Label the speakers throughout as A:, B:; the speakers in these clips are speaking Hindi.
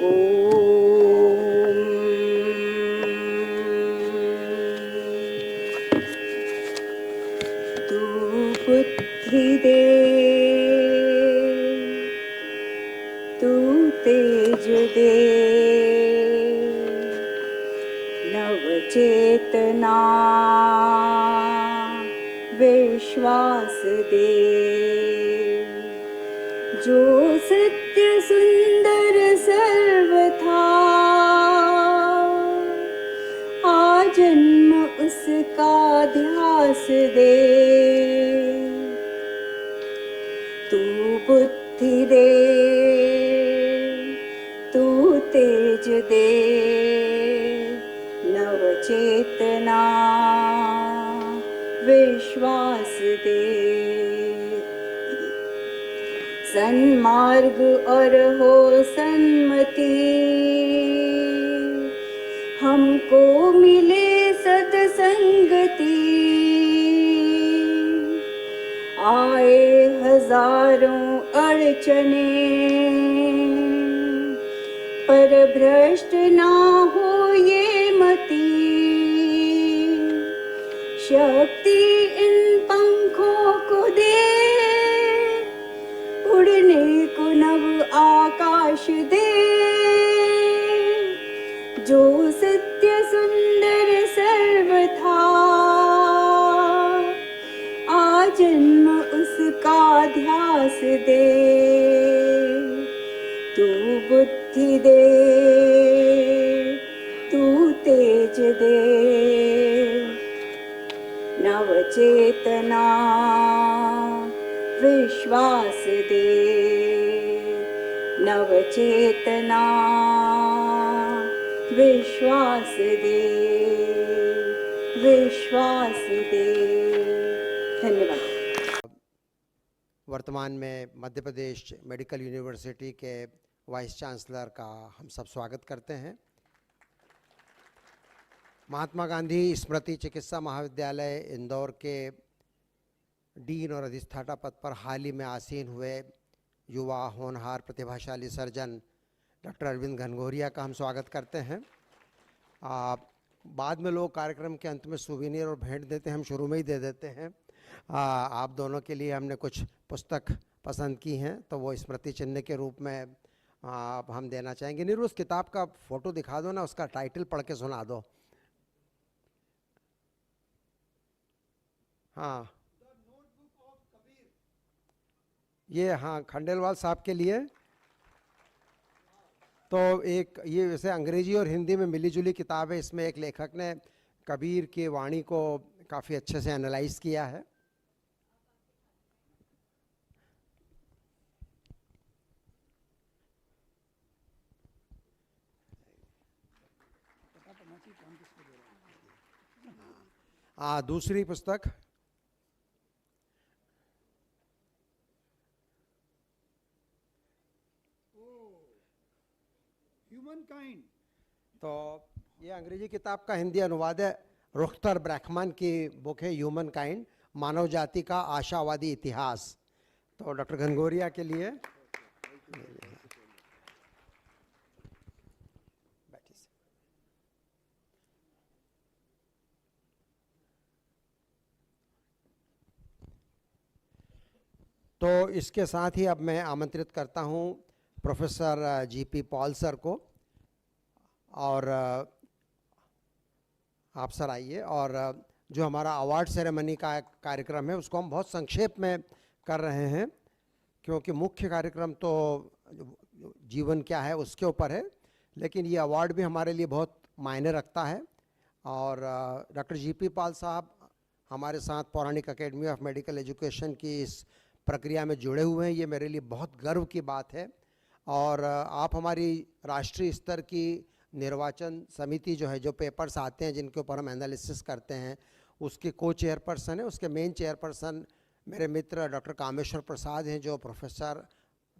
A: तू बुद्धि दे, तू तेज दे, नव चेतना विश्वास दे, जो सत्य सुंदर सर्वथा आजन्म उसका ध्यास दे। तू बुद्धि दे, तू तेज दे, नव चेतना विश्वास दे, सन्मार्ग और हो सन्मति, हमको मिले सत्संगति, आए हजारों अड़चने, पर भ्रष्ट ना हो ये मति, शक्ति इन पंखों को दे, उड़ने को नव आकाश दे, जो सत्य सुंदर सर्वथा आजन्म उसका ध्यास दे। तू बुद्धि दे, तू तेज दे, नव चेतना विश्वास दे, नव चेतना विश्वास दे, विश्वास दे। धन्यवाद।
B: वर्तमान में मध्य प्रदेश मेडिकल यूनिवर्सिटी के वाइस चांसलर का हम सब स्वागत करते हैं। महात्मा गांधी स्मृति चिकित्सा महाविद्यालय इंदौर के डीन और अधिष्ठाता पद पर हाल ही में आसीन हुए युवा होनहार प्रतिभाशाली सर्जन डॉक्टर अरविंद घनघोरिया का हम स्वागत करते हैं। बाद में लोग कार्यक्रम के अंत में सुवेनियर और भेंट देते हैं, हम शुरू में ही दे देते हैं। आप दोनों के लिए हमने कुछ पुस्तक पसंद की हैं, तो वो स्मृति चिन्ह के रूप में हम देना चाहेंगे। नीरू, उस किताब का फोटो दिखा दो ना, उसका टाइटल पढ़ के सुना दो। हाँ, ये हाँ खंडेलवाल साहब के लिए। तो एक ये वैसे अंग्रेजी और हिंदी में मिलीजुली किताब है। इसमें एक लेखक ने कबीर की वाणी को काफ़ी अच्छे से एनालाइज किया है। दूसरी पुस्तक ह्यूमनकाइंड, तो ये अंग्रेजी किताब का हिंदी अनुवाद है। रुख्तर ब्रैकमन की बुक है ह्यूमनकाइंड, मानव जाति का आशावादी इतिहास। तो डॉक्टर घनघोरिया के लिए तो इसके साथ ही अब मैं आमंत्रित करता हूं प्रोफेसर जीपी पॉल सर को, और आप सर आइए। और जो हमारा अवार्ड सेरेमनी का कार्यक्रम है उसको हम बहुत संक्षेप में कर रहे हैं, क्योंकि मुख्य कार्यक्रम तो जीवन क्या है उसके ऊपर है, लेकिन ये अवार्ड भी हमारे लिए बहुत मायने रखता है। और डॉक्टर जीपी पॉल साहब हमारे साथ पौराणिक एकेडमी ऑफ मेडिकल एजुकेशन की इस प्रक्रिया में जुड़े हुए हैं, ये मेरे लिए बहुत गर्व की बात है। और आप हमारी राष्ट्रीय स्तर की निर्वाचन समिति जो है, जो पेपर्स आते हैं जिनके ऊपर हम एनालिसिस करते हैं, उसके को चेयरपर्सन है। उसके मेन चेयरपर्सन मेरे मित्र डॉक्टर कामेश्वर प्रसाद हैं, जो प्रोफेसर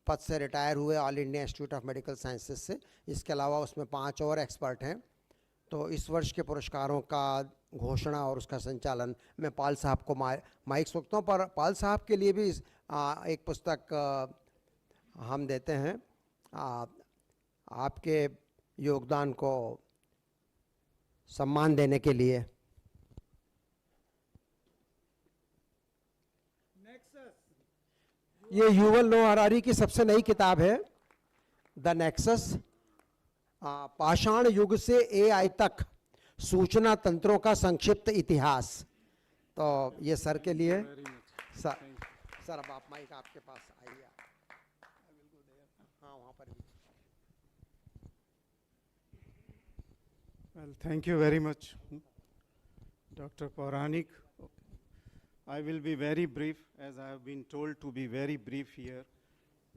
B: पद से रिटायर हुए all India institute of medical sciences से। इसके अलावा उसमें 5 और एक्सपर्ट हैं। तो इस वर्ष के पुरस्कारों का घोषणा और उसका संचालन मैं पाल साहब को माइक सोचता हूँ। पर पाल साहब के लिए भी एक पुस्तक हम देते हैं। आपके योगदान को सम्मान देने के लिए। ये युवल नोआ हरारी की सबसे नई किताब है, द नेक्सस, पाषाण युग से एआई तक सूचना तंत्रों का संक्षिप्त इतिहास। तो ये सर के लिए। सर अब आप माइक आपके पास आइए। हाँ वहाँ पर भी।
C: Well, thank you very much, Dr. Pauranik. I will be very brief, as I have been told to be very brief here,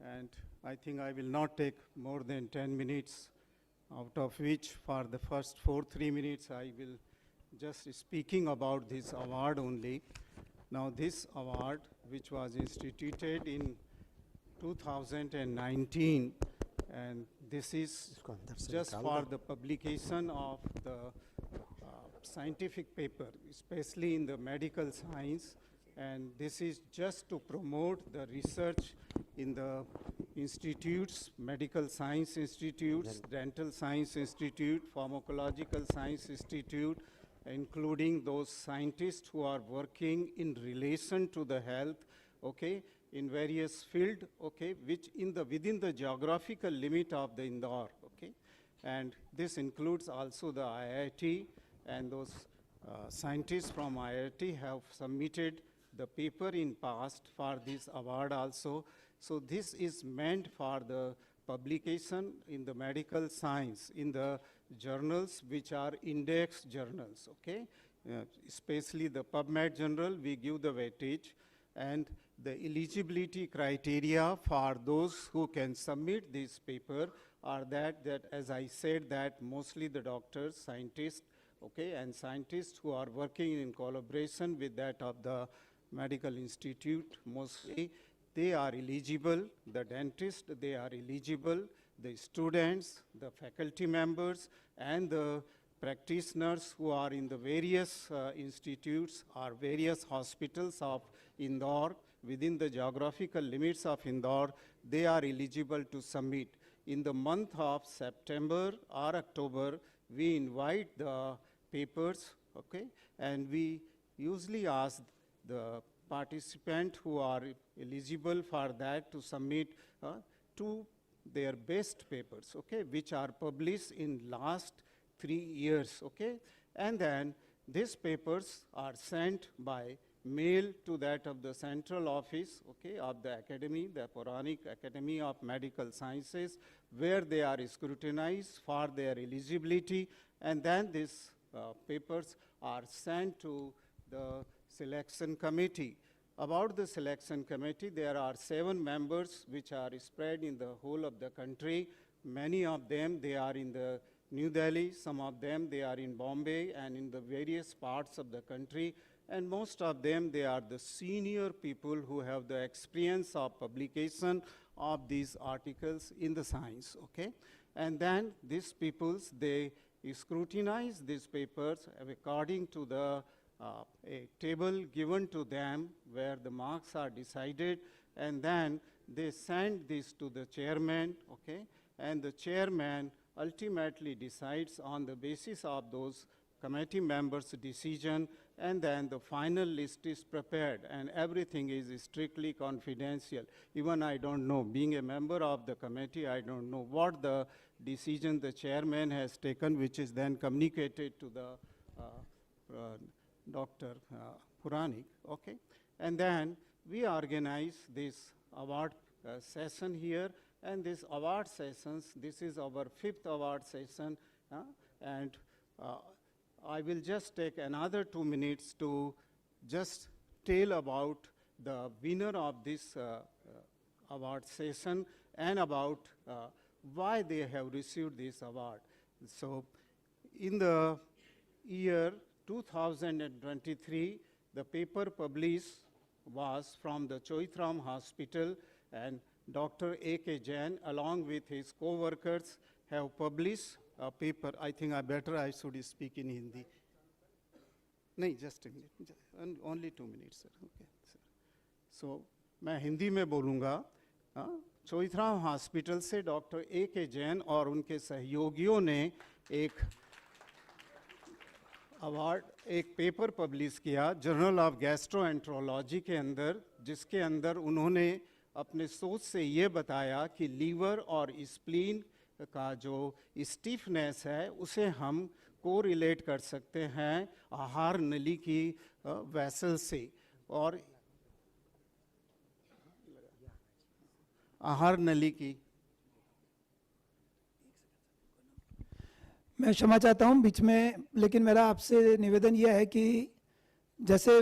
C: and I think I will not take more than 10 minutes, out of which for the first 3 minutes I will just speaking about this award only. Now this award, which was instituted in 2019, and this is just for the publication of the scientific paper, especially in the medical science, and this is just to promote the research in the institutes, medical science institutes, dental science institute, pharmacological science institute, including those scientists who are working in relation to the health, okay, in various field, okay, which within the geographical limit of the Indore, okay, and this includes also the IIT, and those scientists from IIT have submitted the paper in past for this award also. So this is meant for the publication in the medical science, in the journals which are index journals, okay? Especially the PubMed journal, we give the weightage, and the eligibility criteria for those who can submit this paper are that as I said, that mostly the doctors, scientists, okay, and scientists who are working in collaboration with that of the medical institute, mostly they are eligible, the dentists, they are eligible, the students, the faculty members, and the practitioners who are in the various institutes or various hospitals of Indore, within the geographical limits of Indore, they are eligible to submit. In the month of September or October, we invite the papers, okay, and we usually ask the participant who are eligible for that to submit to their best papers, okay, which are published in last 3 years, okay, and then these papers are sent by mail to that of the central office, okay, of the academy, the Pauranik Academy of Medical Sciences, where they are scrutinized for their eligibility, and then these papers are sent to the selection committee. About the selection committee, there are 7 members which are spread in the whole of the country. Many of them, they are in the New Delhi, some of them, they are in Bombay and in the various parts of the country, and most of them, they are the senior people who have the experience of publication of these articles in the science, okay? And then these peoples, they scrutinize these papers according to the a table given to them where the marks are decided, and then they send this to the chairman, okay? And the chairman ultimately decides on the basis of those committee members' decision, and then the final list is prepared, and everything is strictly confidential. Even I don't know, being a member of the committee, I don't know what the decision the chairman has taken, which is then communicated to the Dr. Pauranik, okay? And then we organize this award session here, and this award sessions, this is our 5th award session, and I will just take another 2 minutes to just tell about the winner of this award session and about why they have received this award. So in the year 2023, the paper published was from the Choitram Hospital, and Dr. A.K. Jain, along with his co-workers, have published a paper. I think I should speak in Hindi. No, just a minute, only 2 minutes, sir. Okay, sir. So, मैं हिंदी में बोलूँगा चोइथराम हॉस्पिटल से डॉक्टर A.K. जैन और उनके सहयोगियों ने एक अवार्ड, एक पेपर पब्लिश किया जर्नल ऑफ गैस्ट्रोएंट्रोलॉजी के अंदर, जिसके अंदर उन्होंने अपने सोच से ये बताया कि लीवर और स्प्लीन का जो स्टिफनेस है उसे हम कोरिलेट कर सकते हैं आहार नली की वेसल से, और आहार नली की।
D: मैं क्षमा चाहता हूं बीच में, लेकिन मेरा आपसे निवेदन यह है कि जैसे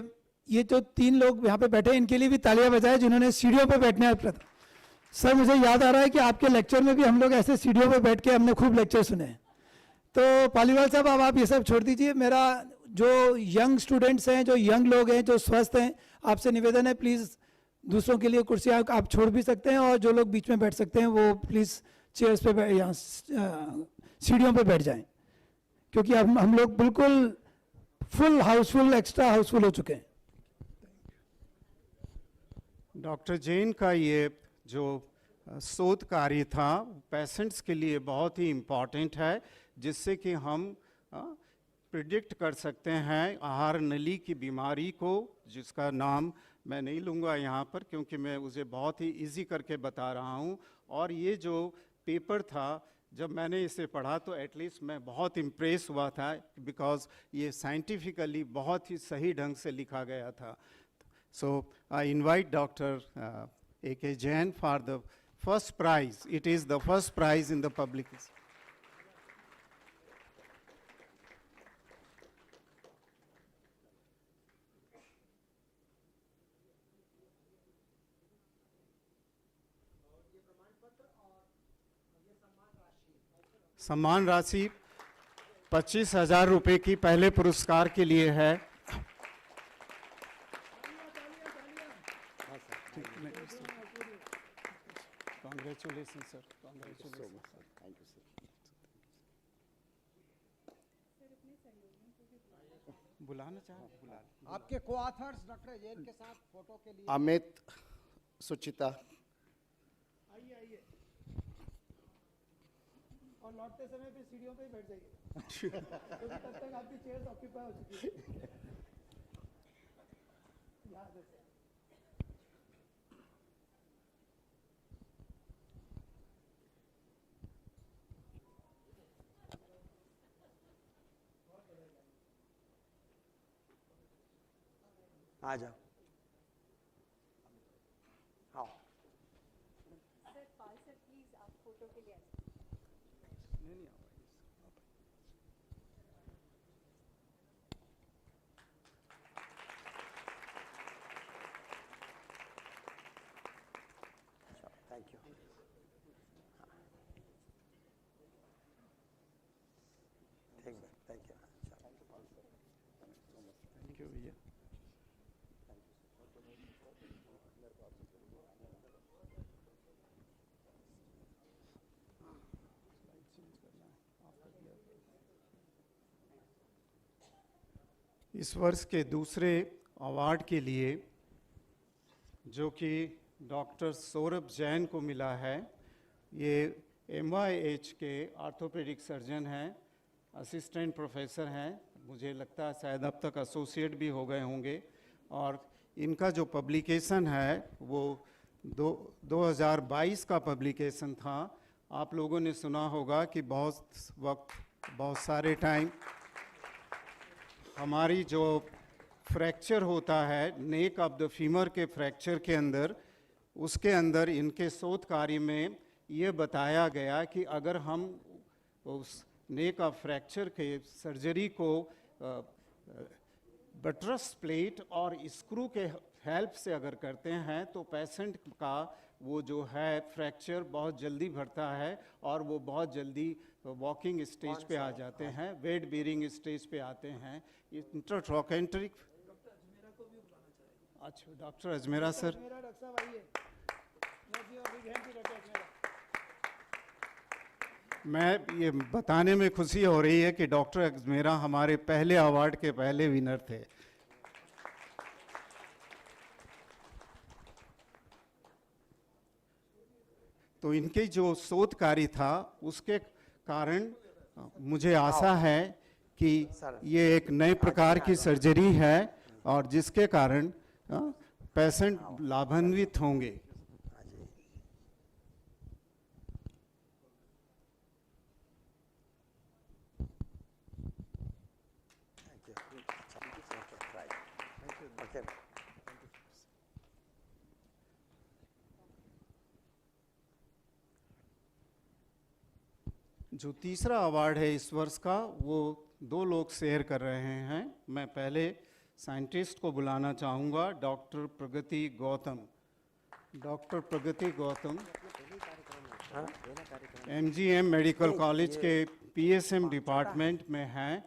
D: ये जो 3 लोग यहाँ पे बैठे हैं, इनके लिए भी तालियां बजाएं जिन्होंने सीढ़ियों पे बैठने हैं। सर, मुझे याद आ रहा है कि आपके लेक्चर में भी हम लोग ऐसे सीढ़ियों पे बैठ के हमने खूब लेक्चर सुने। तो पालीवाल साहब, अब आप ये सब छोड़ दीजिए। मेरा जो यंग स्टूडेंट्स हैं, जो यंग लोग हैं, जो स्वस्थ हैं, आपसे निवेदन है प्लीज़ दूसरों के लिए कुर्सियाँ आप छोड़ भी सकते हैं, और जो लोग बीच में बैठ सकते हैं वो प्लीज़ चेयर्स पे यहाँ सीढ़ियों पे बैठ जाएं, क्योंकि अब हम लोग बिल्कुल फुल हाउसफुल, एक्स्ट्रा हाउसफुल हो चुके हैं।
C: डॉक्टर जैन का ये जो शोध कार्य था पेशेंट्स के लिए बहुत ही इम्पॉर्टेंट है, जिससे कि हम प्रिडिक्ट कर सकते हैं आहार नली की बीमारी को, जिसका नाम मैं नहीं लूँगा यहाँ पर क्योंकि मैं उसे बहुत ही इजी करके बता रहा हूँ। और ये जो पेपर था, जब मैंने इसे पढ़ा तो एटलीस्ट मैं बहुत इम्प्रेस हुआ था, बिकॉज ये साइंटिफिकली बहुत ही सही ढंग से लिखा गया था। So I invite doctor A.K. Jain for the first prize. It is the first prize in the publication. सम्मान राशि 25,000 रुपए की पहले पुरस्कार के लिए है। Congratulations, sir. Congratulations. Thank you, sir. बुलाना चाहे बुला।
B: आपके को-ऑथर्स डॉक्टर जैन के साथ फोटो के लिए
E: अमित, सुचिता।
D: आइए और लौटते समय फिर सीढ़ियों पे ही बैठ जाइए क्योंकि तब तक आपकी चेयर्स ऑक्यूपाई हो चुकी है।
B: आ जाओ। हाँ,
A: सर पाल सर प्लीज आप फोटो के लिए
C: नहीं
B: थैंक यू। ठीक है, थैंक यू।
C: थैंक यू भैया। इस वर्ष के दूसरे अवार्ड के लिए जो कि डॉक्टर सौरभ जैन को मिला है, ये MYH के ऑर्थोपेडिक सर्जन हैं, असिस्टेंट प्रोफेसर हैं, मुझे लगता है शायद अब तक एसोसिएट भी हो गए होंगे। और इनका जो पब्लिकेशन है वो 2022 का पब्लिकेशन था। आप लोगों ने सुना होगा कि बहुत वक्त, बहुत सारे टाइम हमारी जो फ्रैक्चर होता है नेक ऑफ द फीमर के फ्रैक्चर के अंदर, उसके अंदर इनके शोध कार्य में ये बताया गया कि अगर हम उस नेक ऑफ फ्रैक्चर के सर्जरी को बटरस प्लेट और स्क्रू के हेल्प से अगर करते हैं तो पेशेंट का वो जो है फ्रैक्चर बहुत जल्दी भरता है और वो बहुत जल्दी वॉकिंग स्टेज पे आ जाते हैं, वेट बेरिंग स्टेज पे आते हैं। इंट्राट्रोकेंट्रिक। अच्छा, डॉक्टर अजमेरा सर। मैं ये बताने में खुशी हो रही है कि डॉक्टर अजमेरा हमारे पहले अवार्ड के पहले विनर थे। तो इनके जो शोध कार्य था उसके कारण मुझे आशा है कि ये एक नए प्रकार की सर्जरी है और जिसके कारण पेशेंट लाभान्वित होंगे। जो तीसरा अवार्ड है इस वर्ष का वो 2 लोग शेयर कर रहे हैं। मैं पहले साइंटिस्ट को बुलाना चाहूँगा, डॉक्टर प्रगति गौतम। डॉक्टर प्रगति गौतम MGM मेडिकल कॉलेज के PSM डिपार्टमेंट में हैं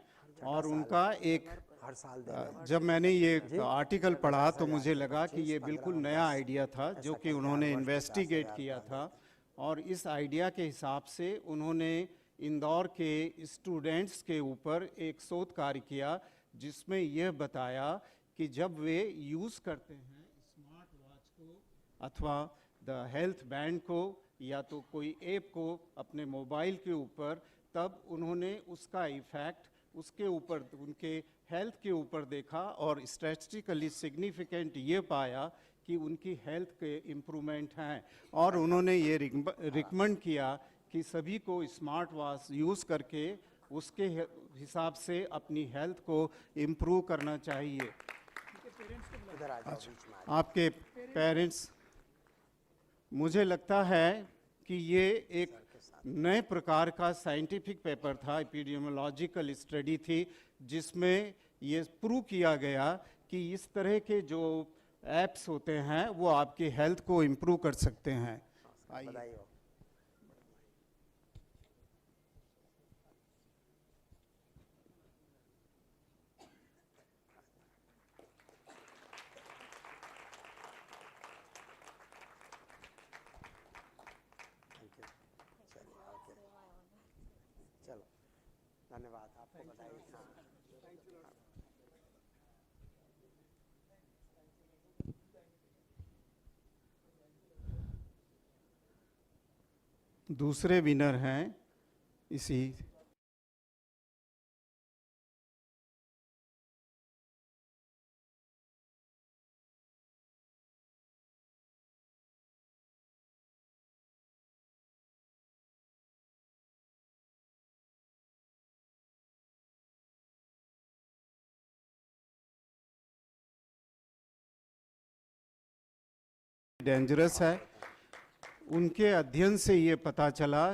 C: और उनका एक जब मैंने ये आर्टिकल पढ़ा तो मुझे लगा कि ये बिल्कुल नया आइडिया था जो कि उन्होंने इन्वेस्टिगेट किया था और इस आइडिया के हिसाब से उन्होंने इंदौर के स्टूडेंट्स के ऊपर एक शोध कार्य किया जिसमें यह बताया कि जब वे यूज़ करते हैं स्मार्ट वॉच को अथवा द हेल्थ बैंड को या तो कोई ऐप को अपने मोबाइल के ऊपर, तब उन्होंने उसका इफ़ेक्ट उसके ऊपर उनके हेल्थ के ऊपर देखा और स्टैटिस्टिकली सिग्निफिकेंट ये पाया कि उनकी हेल्थ के इम्प्रूवमेंट हैं और उन्होंने ये रिकमेंड किया कि सभी को स्मार्ट वॉच यूज़ करके उसके हिसाब से अपनी हेल्थ को इम्प्रूव करना चाहिए। आपके पेरेंट्स, मुझे लगता है कि ये एक नए प्रकार का साइंटिफिक पेपर था, एपिडेमियोलॉजिकल स्टडी थी जिसमें ये प्रूव किया गया कि इस तरह के जो ऐप्स होते हैं वो आपकी हेल्थ को इम्प्रूव कर सकते हैं। आइए।
B: चलो, धन्यवाद, आपको बधाई।
C: दूसरे विनर हैं इसी डेंजरस है। उनके अध्ययन से ये पता चला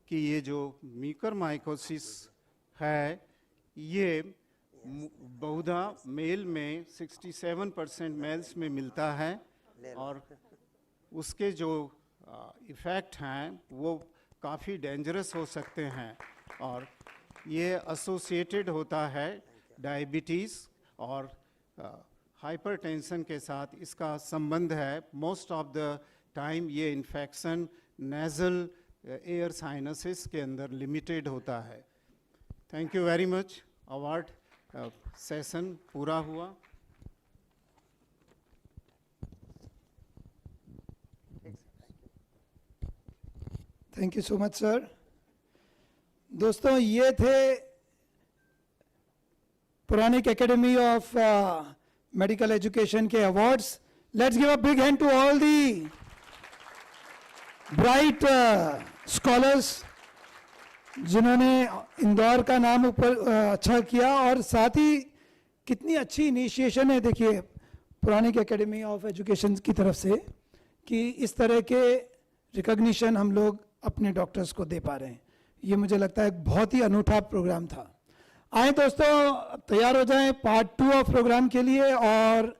C: कि ये जो म्यूकरमाइकोसिस है ये बहुधा मेल में 67% मेल्स में मिलता है और उसके जो इफ़ेक्ट हैं वो काफ़ी डेंजरस हो सकते हैं और ये एसोसिएटेड होता है डायबिटीज़ और हाइपरटेंशन के साथ इसका संबंध है। मोस्ट ऑफ द टाइम ये इन्फेक्शन नेज़ल एयर साइनसिस के अंदर लिमिटेड होता है। Thank you very much. Award session पूरा हुआ।
D: Thank you so much sir. दोस्तों, ये थे Puranik academy of medical education के awards. Let's give a big hand to all the bright scholars जिन्होंने इंदौर का नाम ऊपर अच्छा किया और साथ ही कितनी अच्छी इनिशिएशन है देखिए पुरानिक एकेडमी ऑफ एजुकेशन की तरफ से कि इस तरह के रिकॉग्निशन हम लोग अपने डॉक्टर्स को दे पा रहे हैं। ये मुझे लगता है एक बहुत ही अनूठा प्रोग्राम था। आए दोस्तों, तैयार हो जाएं पार्ट 2 ऑफ प्रोग्राम के लिए और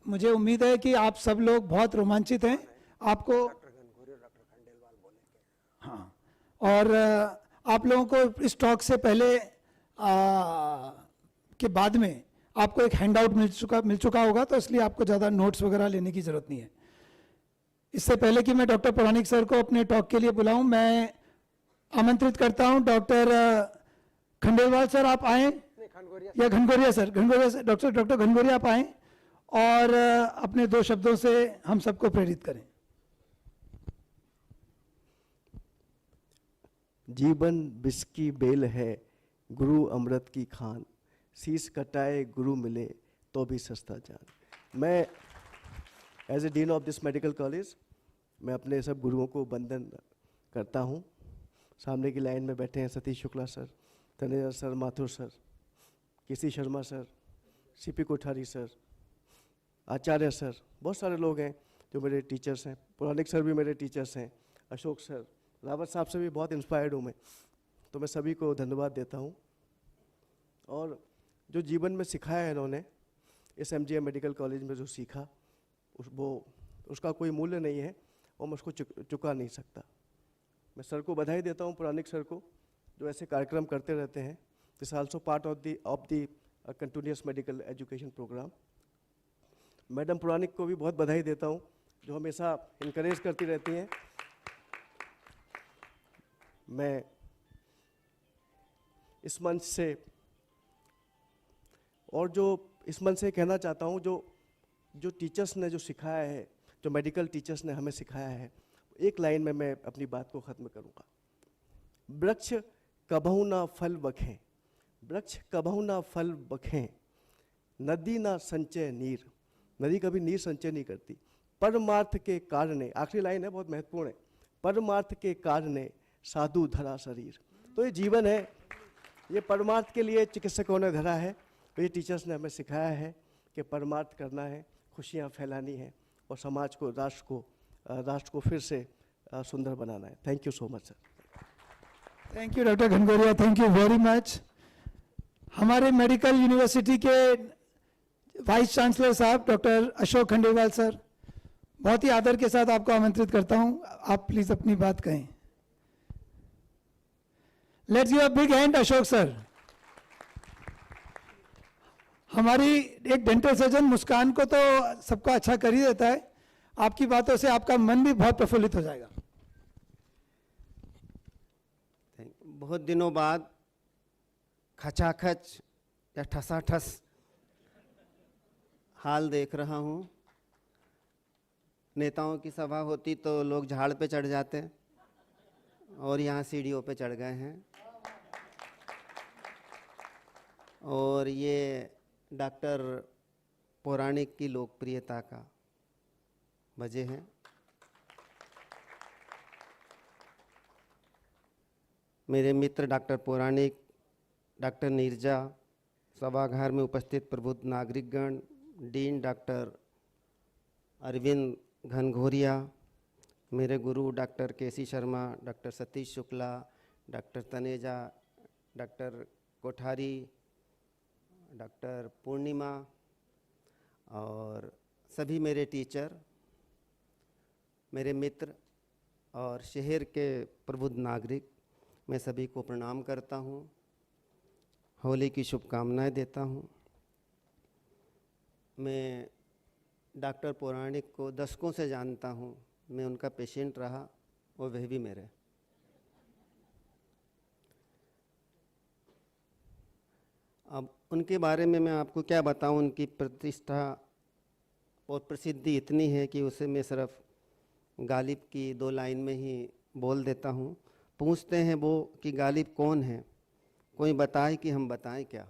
D: मुझे उम्मीद है कि आप सब लोग बहुत रोमांचित हैं। आपको हाँ, और आप लोगों को इस टॉक से पहले के बाद में आपको एक हैंड आउट मिल चुका होगा, तो इसलिए आपको ज़्यादा नोट्स वगैरह लेने की ज़रूरत नहीं है। इससे पहले कि मैं डॉक्टर पौराणिक सर को अपने टॉक के लिए बुलाऊं, मैं आमंत्रित करता हूं डॉक्टर खंडेलवाल सर, आप आएँ, या घनघोरिया सर, डॉक्टर घनघोरिया आप आएँ और अपने 2 शब्दों से हम सबको प्रेरित करें।
E: जीवन विष की बेल है, गुरु अमृत की खान, शीश कटाए गुरु मिले तो भी सस्ता जान। मैं as a dean of this medical college मैं अपने सब गुरुओं को वंदन करता हूँ। सामने की लाइन में बैठे हैं Satish Shukla sir, Taneja sir, Mathur sir, K C Sharma sir, C P Kothari sir, Acharya sir, बहुत सारे लोग हैं जो मेरे टीचर्स हैं। पुराणिक सर भी मेरे टीचर्स हैं, अशोक सर, रावत साहब से भी बहुत इंस्पायर्ड हूँ मैं। तो मैं सभी को धन्यवाद देता हूँ। और जो जीवन में सिखाया है इन्होंने, इस MGM मेडिकल कॉलेज में जो सीखा उसका कोई मूल्य नहीं है और मैं उसको चुका नहीं सकता। मैं सर को बधाई देता हूँ, पुराणिक सर को, जो ऐसे कार्यक्रम करते रहते हैं। This also part of the continuous medical education programme. Madam Puranik को भी बहुत बधाई देता हूँ, जो हमेशा इनकरेज करती रहती हैं। मैं इस मंच से कहना चाहता हूँ, जो टीचर्स ने जो सिखाया है, जो मेडिकल टीचर्स ने हमें सिखाया है, एक लाइन में मैं अपनी बात को ख़त्म करूँगा। वृक्ष कबहु ना फल बखें, वृक्ष कबहु ना फल बखें, नदी ना संचय नीर, नदी कभी नीर संचय नहीं करती। परमार्थ के कारणे, आखिरी लाइन है, बहुत महत्वपूर्ण है, परमार्थ के कारणे साधु धरा शरीर। तो ये जीवन है, ये परमार्थ के लिए चिकित्सकों ने धरा है। तो ये टीचर्स ने हमें सिखाया है कि परमार्थ करना है, खुशियाँ फैलानी है और समाज को, राष्ट्र को फिर से सुंदर बनाना है। Thank you so much sir.
D: Thank you doctor Ghanghoria, thank you very much. हमारे मेडिकल यूनिवर्सिटी के वाइस चांसलर साहब डॉक्टर अशोक खंडेलवाल सर, बहुत ही आदर के साथ आपको आमंत्रित करता हूं, आप प्लीज अपनी बात कहें। Let's give a big hand Ashok sir. हमारी एक डेंटल सर्जन मुस्कान को तो सबको अच्छा कर ही देता है, आपकी बातों से आपका मन भी बहुत प्रफुल्लित हो जाएगा।
F: बहुत दिनों बाद खचाखच या ठसाठस हाल देख रहा हूँ। नेताओं की सभा होती तो लोग झाड़ पे चढ़ जाते और यहाँ सीढ़ियों पे चढ़ गए हैं। और ये डॉक्टर पौराणिक की लोकप्रियता का वजह है। मेरे मित्र डॉक्टर पौराणिक, डॉक्टर नीरजा, सभागार में उपस्थित प्रबुद्ध नागरिकगण, डीन डॉक्टर अरविंद घनघोरिया, मेरे गुरु doctor K C Sharma, doctor Satish Shukla, doctor Taneja, doctor Kothari, doctor Purnima और सभी मेरे टीचर, मेरे मित्र और शहर के प्रबुद्ध नागरिक, मैं सभी को प्रणाम करता हूँ, होली की शुभकामनाएं देता हूँ। मैं डॉक्टर पौराणिक को दशकों से जानता हूँ, मैं उनका पेशेंट रहा और वह भी मेरे। अब उनके बारे में मैं आपको क्या बताऊँ, उनकी प्रतिष्ठा और प्रसिद्धि इतनी है कि उसे मैं सिर्फ गालिब की 2 लाइन में ही बोल देता हूँ। पूछते हैं वो कि गालिब कौन है, कोई बताए कि हम बताएं क्या।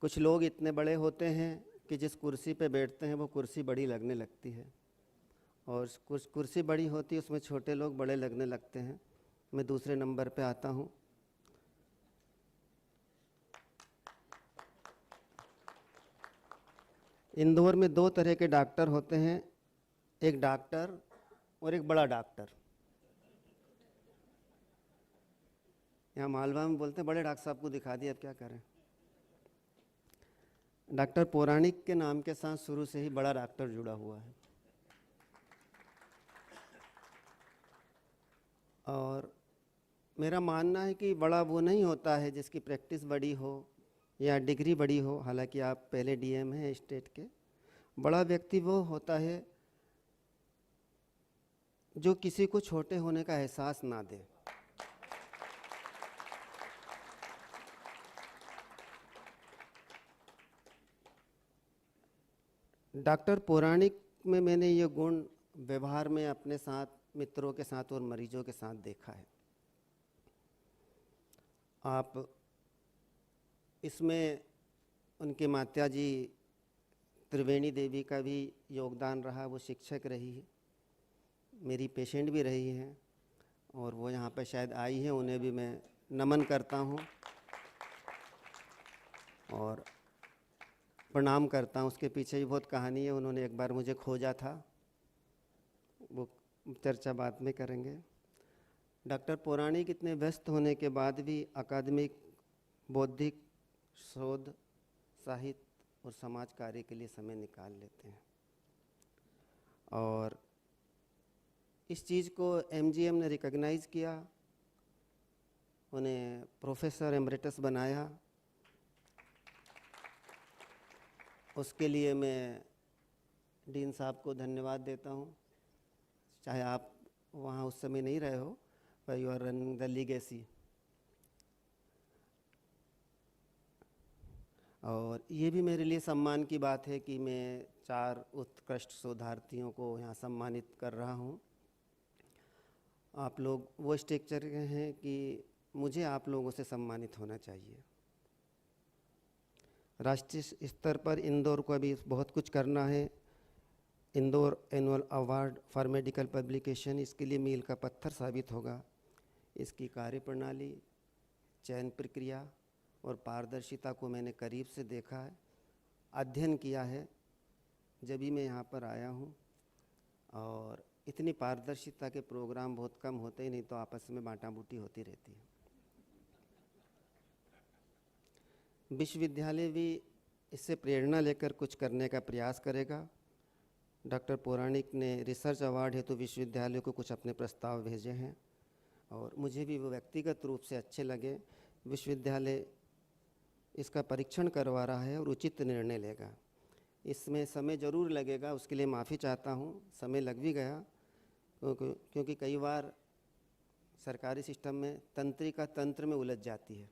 F: कुछ लोग इतने बड़े होते हैं कि जिस कुर्सी पे बैठते हैं वो कुर्सी बड़ी लगने लगती है, और कुछ कुर्सी बड़ी होती है उसमें छोटे लोग बड़े लगने लगते हैं। मैं दूसरे नंबर पे आता हूँ। इंदौर में 2 तरह के डॉक्टर होते हैं, एक डॉक्टर और एक बड़ा डॉक्टर। यहाँ मालवा में बोलते हैं बड़े डॉक्टर साहब को दिखा दिया, अब क्या करें। डॉक्टर पौराणिक के नाम के साथ शुरू से ही बड़ा डॉक्टर जुड़ा हुआ है। और मेरा मानना है कि बड़ा वो नहीं होता है जिसकी प्रैक्टिस बड़ी हो या डिग्री बड़ी हो, हालांकि आप पहले डीएम हैं स्टेट के। बड़ा व्यक्ति वो होता है जो किसी को छोटे होने का एहसास ना दे। डॉक्टर पौराणिक में मैंने ये गुण व्यवहार में अपने साथ, मित्रों के साथ और मरीजों के साथ देखा है। आप इसमें उनके माता जी त्रिवेणी देवी का भी योगदान रहा। वो शिक्षक रही है, मेरी पेशेंट भी रही हैं, और वो यहाँ पर शायद आई हैं, उन्हें भी मैं नमन करता हूँ और प्रणाम करता हूँ। उसके पीछे भी बहुत कहानी है। उन्होंने एक बार मुझे खोजा था, वो चर्चा बाद में करेंगे। डॉक्टर पौराणिक इतने व्यस्त होने के बाद भी अकादमिक, बौद्धिक, शोध, साहित्य और समाज कार्य के लिए समय निकाल लेते हैं। और इस चीज़ को एमजीएम ने रिकॉग्नाइज़ किया, उन्हें प्रोफेसर एमरेटस बनाया। उसके लिए मैं डीन साहब को धन्यवाद देता हूँ। चाहे आप वहाँ उस समय नहीं रहे हो, पर you are running the legacy. और ये भी मेरे लिए सम्मान की बात है कि मैं 4 उत्कृष्ट शोधार्थियों को यहाँ सम्मानित कर रहा हूँ। आप लोग वो स्ट्रक्चर के हैं कि मुझे आप लोगों से सम्मानित होना चाहिए। राष्ट्रीय स्तर पर इंदौर को अभी बहुत कुछ करना है। Indore annual award for medical publication इसके लिए मील का पत्थर साबित होगा। इसकी कार्यप्रणाली, चयन प्रक्रिया और पारदर्शिता को मैंने करीब से देखा है, अध्ययन किया है जब भी मैं यहाँ पर आया हूँ। और इतनी पारदर्शिता के प्रोग्राम बहुत कम होते ही, नहीं तो आपस में बांटा-बूटी होती रहती है। विश्वविद्यालय भी इससे प्रेरणा लेकर कुछ करने का प्रयास करेगा। डॉक्टर पौराणिक ने रिसर्च अवार्ड हेतु विश्वविद्यालय को कुछ अपने प्रस्ताव भेजे हैं, और मुझे भी वो व्यक्तिगत रूप से अच्छे लगे। विश्वविद्यालय इसका परीक्षण करवा रहा है और उचित निर्णय लेगा। इसमें समय ज़रूर लगेगा, उसके लिए माफ़ी चाहता हूँ। समय लग भी गया क्योंकि कई बार सरकारी सिस्टम में तंत्रिका तंत्र में उलझ जाती है।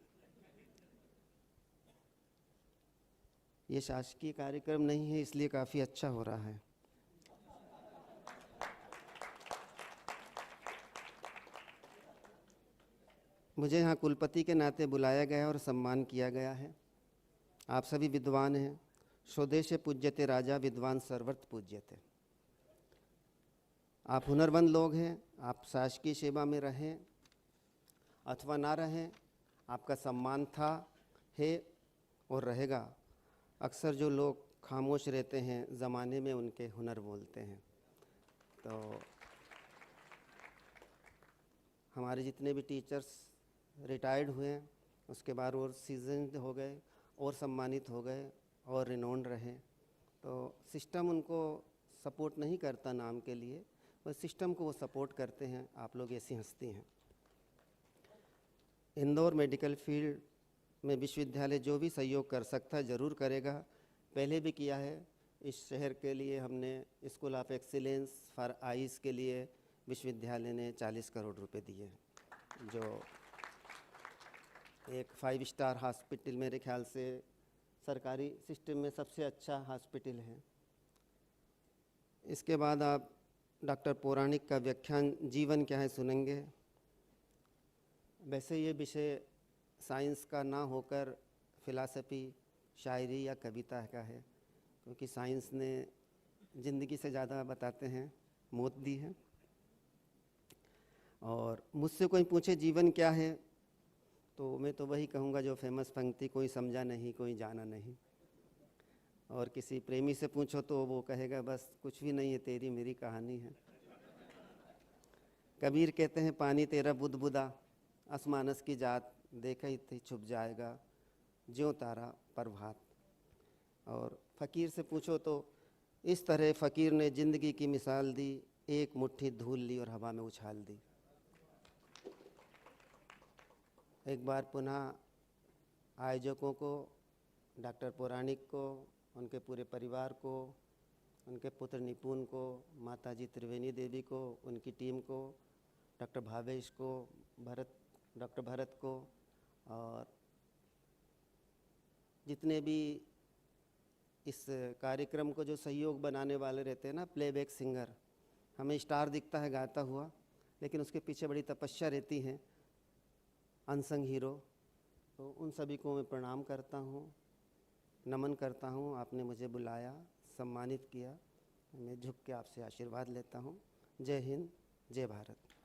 F: ये शासकीय कार्यक्रम नहीं है, इसलिए काफ़ी अच्छा हो रहा है। मुझे यहाँ कुलपति के नाते बुलाया गया और सम्मान किया गया है। आप सभी विद्वान हैं। स्वदेश पूज्यते राजा, विद्वान सर्वत्र पूज्यते। आप हुनरमंद लोग हैं। आप शासकीय सेवा में रहें अथवा ना रहें, आपका सम्मान था, है और रहेगा। अक्सर जो लोग खामोश रहते हैं, ज़माने में उनके हुनर बोलते हैं। तो हमारे जितने भी टीचर्स रिटायर्ड हुए हैं, उसके बाद और सीजन हो गए और सम्मानित हो गए और रिनोन्ड रहे। तो सिस्टम उनको सपोर्ट नहीं करता नाम के लिए, बस सिस्टम को वो सपोर्ट करते हैं। आप लोग ऐसी हस्ती हैं। इंदौर मेडिकल फील्ड में विश्वविद्यालय जो भी सहयोग कर सकता है ज़रूर करेगा। पहले भी किया है। इस शहर के लिए हमने school of excellence for eyes के लिए विश्वविद्यालय ने 40 करोड़ रुपए दिए हैं, जो एक 5 स्टार हॉस्पिटल मेरे ख्याल से सरकारी सिस्टम में सबसे अच्छा हॉस्पिटल है। इसके बाद आप डॉक्टर पौराणिक का व्याख्यान जीवन क्या है सुनेंगे। वैसे ये विषय साइंस का ना होकर फिलॉसफी, शायरी या कविता का है, क्योंकि साइंस ने ज़िंदगी से ज़्यादा बताते हैं मौत दी है। और मुझसे कोई पूछे जीवन क्या है, तो मैं तो वही कहूँगा जो फेमस पंक्ति, कोई समझा नहीं कोई जाना नहीं। और किसी प्रेमी से पूछो तो वो कहेगा बस कुछ भी नहीं है, तेरी मेरी कहानी है। कबीर कहते हैं पानी तेरा बुदबुदा, आसमानस की जात, देखा ही थी छुप जाएगा ज्यों तारा प्रभात। और फ़कीर से पूछो तो इस तरह फ़कीर ने ज़िंदगी की मिसाल दी, एक मुट्ठी धूल ली और हवा में उछाल दी। एक बार पुनः आयोजकों को, डॉक्टर पौराणिक को, उनके पूरे परिवार को, उनके पुत्र निपुण को, माताजी त्रिवेणी देवी को, उनकी टीम को, डॉक्टर भावेश को, डॉक्टर भरत को, और जितने भी इस कार्यक्रम को जो सहयोग बनाने वाले रहते हैं ना, प्लेबैक सिंगर, हमें स्टार दिखता है गाता हुआ, लेकिन उसके पीछे बड़ी तपस्या रहती है, अनसंग हीरो। तो उन सभी को मैं प्रणाम करता हूँ, नमन करता हूँ। आपने मुझे बुलाया, सम्मानित किया, मैं झुक के आपसे आशीर्वाद लेता हूँ। जय हिंद, जय भारत।